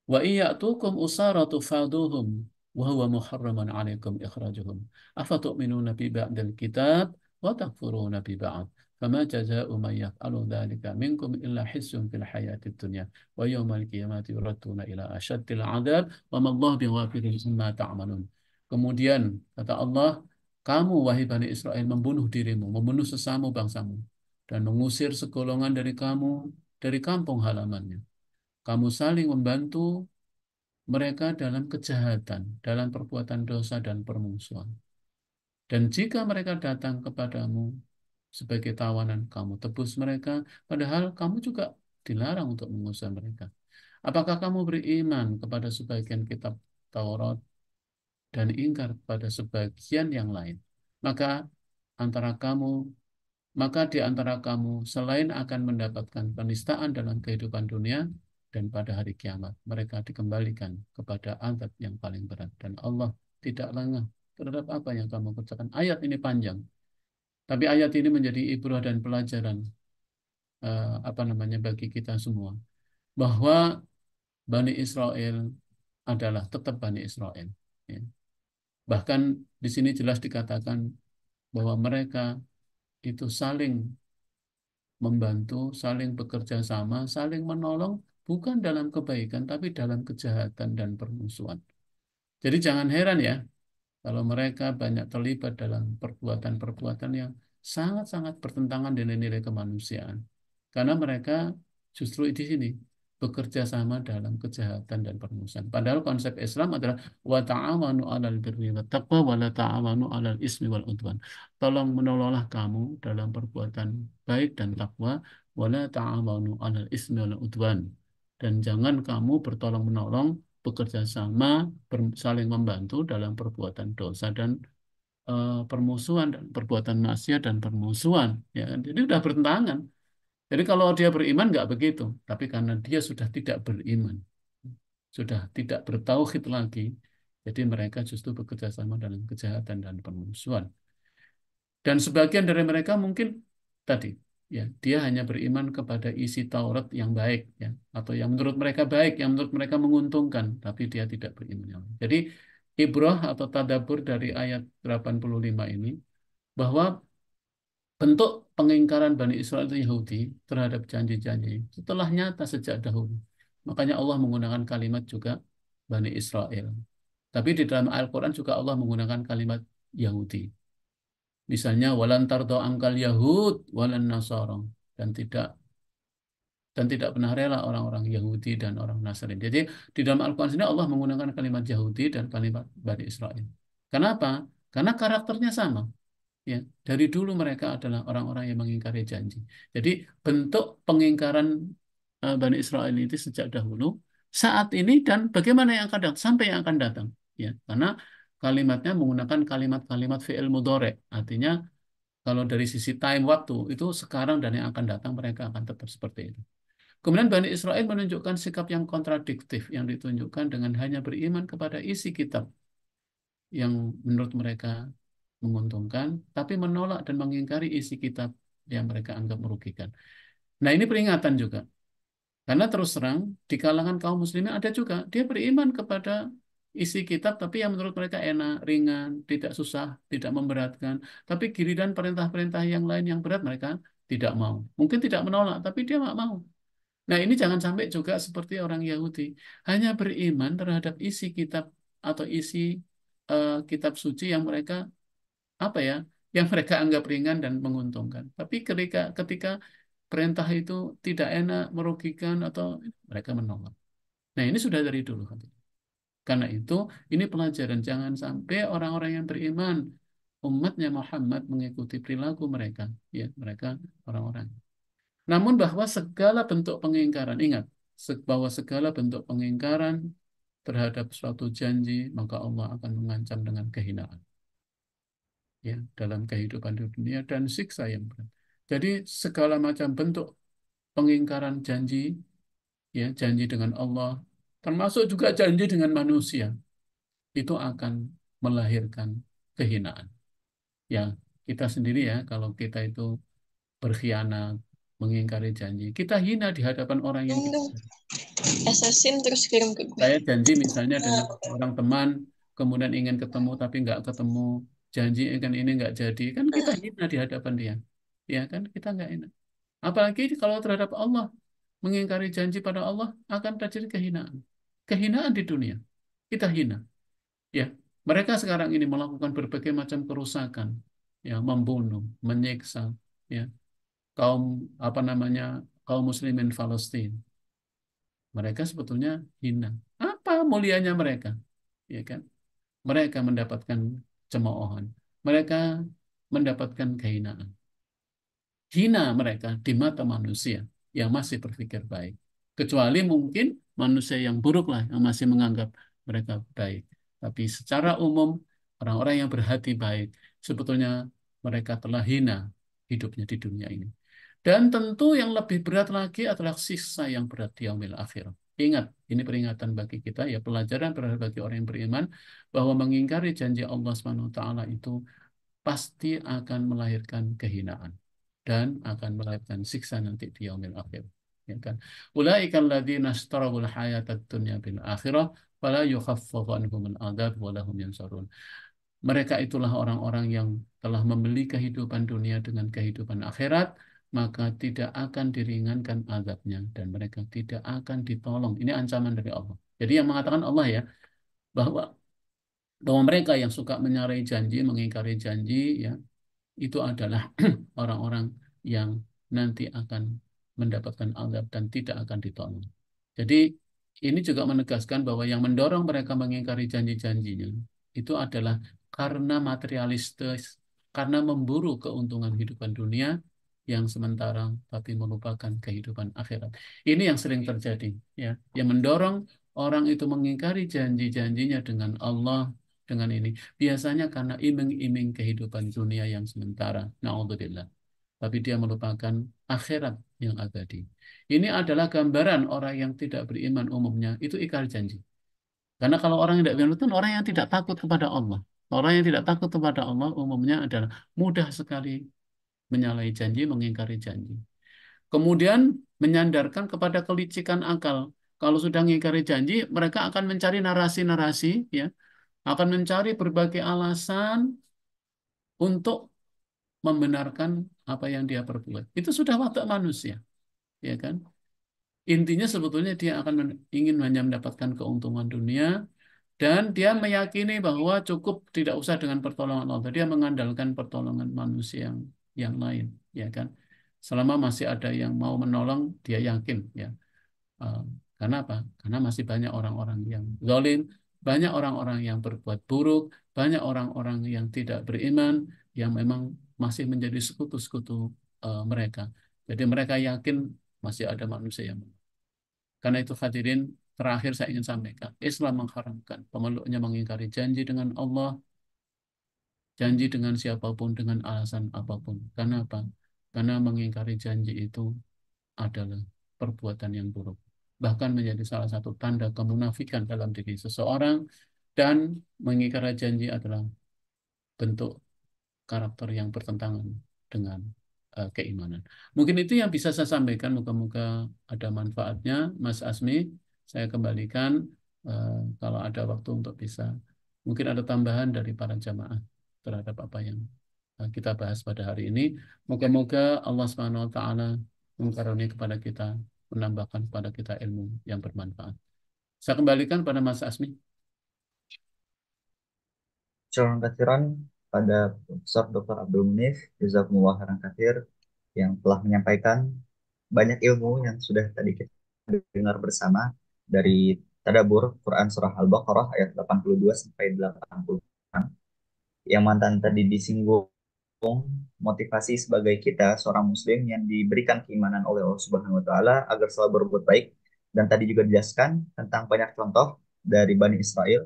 Wa iyatukum usaratu faduhum wa huwa muharraman 'alaikum ikhrajuhum. Afatu'minuna bi ba'dil kitab wa takfuruna bi ba'd. فما جزاء من يفعل ذلك منكم إلا حس في الحياة الدنيا ويوم القيامة يردون إلى أشد العذاب وما الله بغافل عما تعملون. Kemudian kata Allah, kamu wahai Bani Israel membunuh dirimu, membunuh sesama bangsamu dan mengusir segolongan dari kamu dari kampung halamannya. Kamu saling membantu mereka dalam kejahatan, dalam perbuatan dosa dan permusuhan. Dan jika mereka datang kepadamu sebagai tawanan, kamu tebus mereka, padahal kamu juga dilarang untuk mengusir mereka. Apakah kamu beriman kepada sebagian kitab Taurat dan ingkar pada sebagian yang lain? Maka antara kamu, maka di antara kamu selain akan mendapatkan penistaan dalam kehidupan dunia dan pada hari kiamat, mereka dikembalikan kepada azab yang paling berat dan Allah tidak lengah terhadap apa yang kamu kerjakan. Ayat ini panjang, tapi ayat ini menjadi ibrah dan pelajaran apa namanya bagi kita semua bahwa Bani Israel adalah tetap Bani Israel. Ya. Bahkan di sini jelas dikatakan bahwa mereka itu saling membantu, saling bekerja sama, saling menolong, bukan dalam kebaikan, tapi dalam kejahatan dan permusuhan. Jadi jangan heran ya, kalau mereka banyak terlibat dalam perbuatan-perbuatan yang sangat-sangat bertentangan dengan nilai kemanusiaan. Karena mereka justru di sini bekerja sama dalam kejahatan dan permusuhan. Padahal konsep Islam adalah wa ta'awanu 'alal birri wat taqwa wa la ta'awanu 'alal ismi wal udwan. Tolong menolonglah kamu dalam perbuatan baik dan takwa, wa la ta'awanu 'alal ismi wal udwan. Dan jangan kamu bertolong menolong, bekerja sama, saling membantu dalam perbuatan dosa dan permusuhan, dan perbuatan maksiat dan permusuhan. Ya kan? Jadi sudah bertentangan. Jadi kalau dia beriman nggak begitu, tapi karena dia sudah tidak beriman, sudah tidak bertauhid lagi, jadi mereka justru bekerja sama dalam kejahatan dan permusuhan. Dan sebagian dari mereka mungkin tadi, ya, dia hanya beriman kepada isi Taurat yang baik, ya, atau yang menurut mereka baik, yang menurut mereka menguntungkan, tapi dia tidak beriman yang lain. Jadi ibrah atau tadabur dari ayat 85 ini bahwa bentuk pengingkaran Bani Israel itu Yahudi terhadap janji-janji setelah nyata sejak dahulu. Makanya Allah menggunakan kalimat juga Bani Israel. Tapi di dalam Al-Quran juga Allah menggunakan kalimat Yahudi. Misalnya walan tardo angkal Yahud walan Nasara, dan tidak pernah rela orang-orang Yahudi dan orang Nasrani. Jadi di dalam Al-Quran sini Allah menggunakan kalimat Yahudi dan kalimat Bani Israel. Kenapa? Karena karakternya sama. Ya, dari dulu mereka adalah orang-orang yang mengingkari janji. Jadi bentuk pengingkaran Bani Israel itu sejak dahulu, saat ini dan bagaimana yang akan datang, sampai yang akan datang. Ya, karena kalimatnya menggunakan kalimat-kalimat fi'il mudhari. Artinya kalau dari sisi time waktu itu sekarang dan yang akan datang mereka akan tetap seperti itu. Kemudian Bani Israel menunjukkan sikap yang kontradiktif yang ditunjukkan dengan hanya beriman kepada isi kitab yang menurut mereka menguntungkan, tapi menolak dan mengingkari isi kitab yang mereka anggap merugikan. Nah, ini peringatan juga. Karena terus terang, di kalangan kaum muslimin ada juga, dia beriman kepada isi kitab, tapi yang menurut mereka enak, ringan, tidak susah, tidak memberatkan. Tapi giliran perintah-perintah yang lain yang berat mereka tidak mau. Mungkin tidak menolak, tapi dia nggak mau. Nah, ini jangan sampai juga seperti orang Yahudi. Hanya beriman terhadap isi kitab atau isi kitab suci yang mereka apa ya, yang mereka anggap ringan dan menguntungkan. Tapi ketika perintah itu tidak enak, merugikan atau mereka menolak. Nah, ini sudah dari dulu. Karena itu ini pelajaran, jangan sampai orang-orang yang beriman umatnya Muhammad mengikuti perilaku mereka, ya mereka orang-orang. Namun bahwa segala bentuk pengingkaran, ingat bahwa segala bentuk pengingkaran terhadap suatu janji maka Allah akan mengancam dengan kehinaan, ya dalam kehidupan di dunia dan siksa yang berat. Jadi segala macam bentuk pengingkaran janji, ya janji dengan Allah, termasuk juga janji dengan manusia, itu akan melahirkan kehinaan. Ya kita sendiri ya, kalau kita itu berkhianat, mengingkari janji, kita hina di hadapan orang yang kita. Assassin terus kirim ke gue. Saya janji misalnya dengan orang teman, kemudian ingin ketemu tapi nggak ketemu, janji kan ini nggak jadi, kan kita hina di hadapan dia, ya kan kita nggak enak. Apalagi kalau terhadap Allah, mengingkari janji pada Allah akan terjadi kehinaan, kehinaan di dunia, kita hina, ya. Mereka sekarang ini melakukan berbagai macam kerusakan, ya membunuh, menyiksa, ya kaum apa namanya kaum muslimin Palestina. Mereka sebetulnya hina. Apa mulianya mereka? Ya kan? Mereka mendapatkan cemoohan. Mereka mendapatkan kehinaan. Hina mereka di mata manusia yang masih berpikir baik. Kecuali mungkin manusia yang buruk lah yang masih menganggap mereka baik. Tapi secara umum orang-orang yang berhati baik sebetulnya mereka telah hina hidupnya di dunia ini. Dan tentu yang lebih berat lagi adalah siksa yang berat di yaumil akhir. Ingat, ini peringatan bagi kita, ya pelajaran berharga bagi orang yang beriman, bahwa mengingkari janji Allah Subhanahu wa taala itu pasti akan melahirkan kehinaan dan akan melahirkan siksa nanti di yaumil akhir. Ya kan? Ulaikal ladzina ishtarawul hayatad dunya bil akhirah fala yukhaffafu anhumul adzab wa lahum yansarun. Mereka itulah orang-orang yang telah membeli kehidupan dunia dengan kehidupan akhirat, maka tidak akan diringankan azabnya dan mereka tidak akan ditolong. Ini ancaman dari Allah. Jadi yang mengatakan Allah ya, bahwa bahwa mereka yang suka menyarai janji, mengingkari janji, ya, itu adalah orang-orang yang nanti akan mendapatkan azab dan tidak akan ditolong. Jadi ini juga menegaskan bahwa yang mendorong mereka mengingkari janji-janjinya itu adalah karena materialistis, karena memburu keuntungan kehidupan dunia yang sementara tapi melupakan kehidupan akhirat. Ini yang sering terjadi, ya. Yang mendorong orang itu mengingkari janji-janjinya dengan Allah, dengan ini biasanya karena iming-iming kehidupan dunia yang sementara. Na'udzubillah. Tapi dia melupakan akhirat yang abadi. Ini adalah gambaran orang yang tidak beriman umumnya. Itu ikrar janji. Karena kalau orang yang tidak beriman itu orang yang tidak takut kepada Allah. Orang yang tidak takut kepada Allah umumnya adalah mudah sekali menyalahi janji, mengingkari janji. Kemudian menyandarkan kepada kelicikan akal. Kalau sudah mengingkari janji, mereka akan mencari narasi-narasi, ya, akan mencari berbagai alasan untuk membenarkan apa yang dia perbuat. Itu sudah watak manusia, ya kan? Intinya sebetulnya dia akan ingin hanya mendapatkan keuntungan dunia dan dia meyakini bahwa cukup tidak usah dengan pertolongan Allah. Dia mengandalkan pertolongan manusia yang lain, ya kan? Selama masih ada yang mau menolong, dia yakin, ya. Eh, karena apa? Karena masih banyak orang-orang yang zalim, banyak orang-orang yang berbuat buruk, banyak orang-orang yang tidak beriman, yang memang masih menjadi sekutu-sekutu mereka. Jadi mereka yakin masih ada manusia yang. Karena itu hadirin, terakhir saya ingin sampaikan, Islam mengharamkan pemeluknya mengingkari janji dengan Allah, janji dengan siapapun, dengan alasan apapun. Karena apa? Karena mengingkari janji itu adalah perbuatan yang buruk. Bahkan menjadi salah satu tanda kemunafikan dalam diri seseorang, dan mengingkari janji adalah bentuk karakter yang bertentangan dengan keimanan. Mungkin itu yang bisa saya sampaikan. Moga-moga ada manfaatnya, Mas Asmi. Saya kembalikan kalau ada waktu untuk bisa. Mungkin ada tambahan dari para jamaah terhadap apa yang kita bahas pada hari ini. Moga-moga Allah Subhanahu wa taala mengkaruniai kepada kita, menambahkan kepada kita ilmu yang bermanfaat. Saya kembalikan pada Mas Asmi. Syukran katsiran pada Profesor Dr. Abdul Munif, Jazakumullah khairan katsir, yang telah menyampaikan banyak ilmu yang sudah tadi kita dengar bersama dari Tadabur Quran Surah Al-Baqarah ayat 82 sampai 80, yang mantan tadi disinggung motivasi sebagai kita seorang muslim yang diberikan keimanan oleh Allah Subhanahu wa taala agar selalu berbuat baik, dan tadi juga dijelaskan tentang banyak contoh dari Bani Israel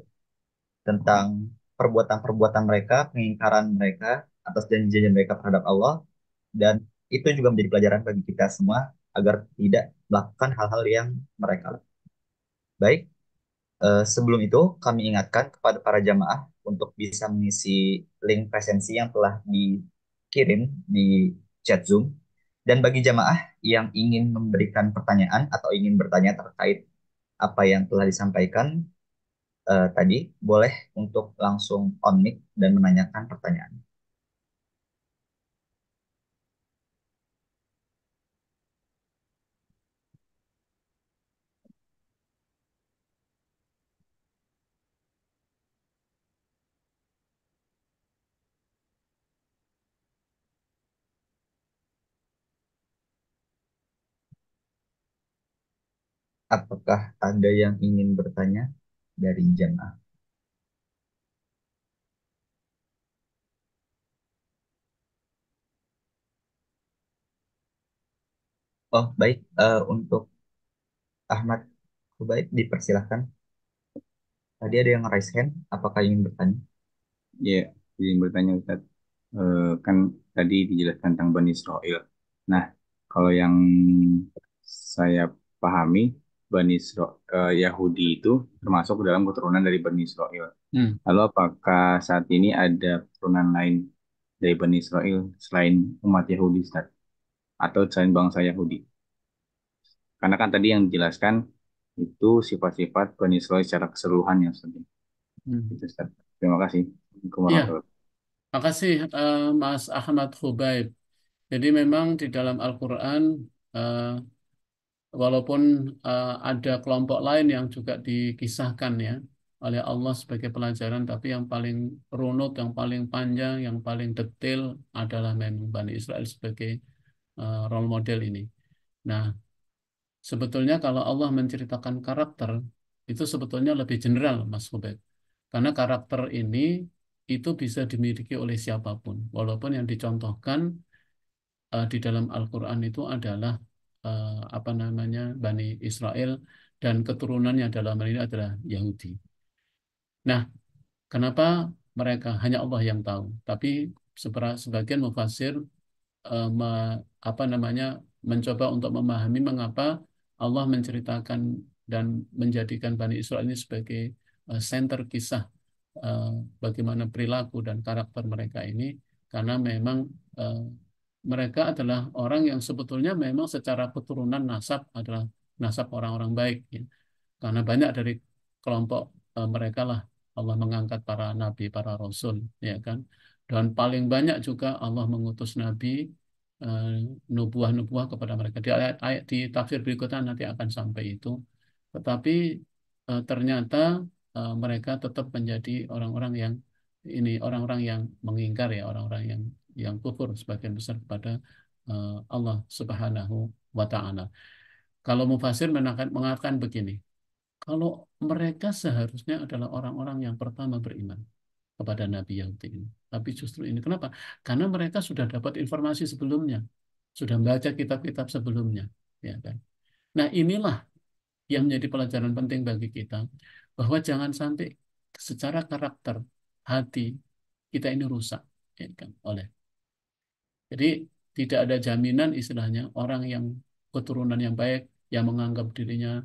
tentang perbuatan-perbuatan mereka, pengingkaran mereka atas janji-janji mereka terhadap Allah, dan itu juga menjadi pelajaran bagi kita semua agar tidak melakukan hal-hal yang mereka lakukan. Baik, sebelum itu kami ingatkan kepada para jamaah untuk bisa mengisi link presensi yang telah dikirim di chat Zoom. Dan bagi jamaah yang ingin memberikan pertanyaan atau ingin bertanya terkait apa yang telah disampaikan tadi, boleh untuk langsung on mic dan menanyakan pertanyaan. Apakah ada yang ingin bertanya dari jamaah? Oh, baik. Untuk Ahmad Kubaid, dipersilahkan. Tadi ada yang raise hand. Apakah ingin bertanya? Ya, izin bertanya Ustaz. Kan tadi dijelaskan tentang Bani Israel. Nah, kalau yang saya pahami, Yahudi itu termasuk dalam keturunan dari Bani Israel. Lalu apakah saat ini ada keturunan lain dari Bani Israel selain umat Yahudi, Ustaz? Atau selain bangsa Yahudi? Karena kan tadi yang dijelaskan itu sifat-sifat Bani Israel secara keseluruhan ya, Ustaz. Itu, Ustaz. Terima kasih. Iya, Assalamualaikum warahmatullahi wabarakatuh. makasih Mas Ahmad Khubaib. Jadi memang di dalam Al-Quran, eh, walaupun ada kelompok lain yang juga dikisahkan ya oleh Allah sebagai pelajaran, tapi yang paling runut, yang paling panjang, yang paling detail adalah memang Bani Israel sebagai role model ini. Nah, sebetulnya kalau Allah menceritakan karakter, itu sebetulnya lebih general, Mas Hubert. Karena karakter ini itu bisa dimiliki oleh siapapun. Walaupun yang dicontohkan di dalam Al-Quran itu adalah apa namanya Bani Israel dan keturunannya dalam hal ini adalah Yahudi. Nah, kenapa mereka hanya Allah yang tahu? Tapi sebagian mufasir apa namanya mencoba untuk memahami mengapa Allah menceritakan dan menjadikan Bani Israel ini sebagai center kisah eh, bagaimana perilaku dan karakter mereka ini, karena memang eh, mereka adalah orang yang sebetulnya memang secara keturunan nasab adalah nasab orang-orang baik ya. Karena banyak dari kelompok mereka lah Allah mengangkat para nabi, para rasul, ya kan. Dan paling banyak juga Allah mengutus nabi eh, nubuah-nubuah kepada mereka. Di ayat-ayat di tafsir berikutnya nanti akan sampai itu. Tetapi ternyata mereka tetap menjadi orang-orang yang orang-orang yang mengingkar ya, orang-orang yang kufur sebagian besar kepada Allah Subhanahu wa taala. Kalau mufasir mengatakan begini, kalau mereka seharusnya adalah orang-orang yang pertama beriman kepada Nabi Yahudi ini. Tapi justru ini kenapa? Karena mereka sudah dapat informasi sebelumnya, sudah membaca kitab-kitab sebelumnya, ya kan? Nah, inilah yang menjadi pelajaran penting bagi kita, bahwa jangan sampai secara karakter hati kita ini rusak, ya kan? Jadi tidak ada jaminan istilahnya orang yang keturunan yang baik, yang menganggap dirinya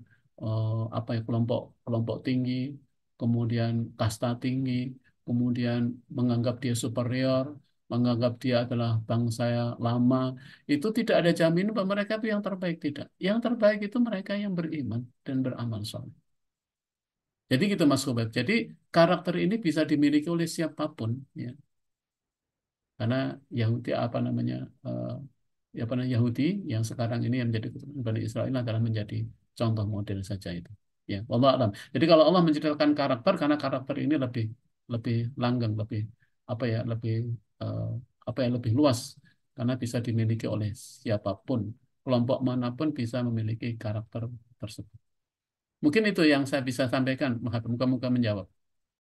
apa ya, kelompok kelompok tinggi, kemudian kasta tinggi, kemudian menganggap dia superior, menganggap dia adalah bangsa lama, itu tidak ada jaminan bahwa mereka itu yang terbaik, tidak. Yang terbaik itu mereka yang beriman dan beramal soleh. Jadi gitu Mas Kubet. Jadi karakter ini bisa dimiliki oleh siapapun, ya. Karena Yahudi apa namanya ya apa namanya Yahudi yang sekarang ini yang menjadi keturunan Bani Israel adalah menjadi contoh model saja itu. Ya, wallahu alam. Jadi kalau Allah menceritakan karakter, karena karakter ini lebih lebih langgeng, lebih apa ya, lebih eh, apa ya, lebih luas, karena bisa dimiliki oleh siapapun, kelompok manapun bisa memiliki karakter tersebut. Mungkin itu yang saya bisa sampaikan. Muka-muka menjawab.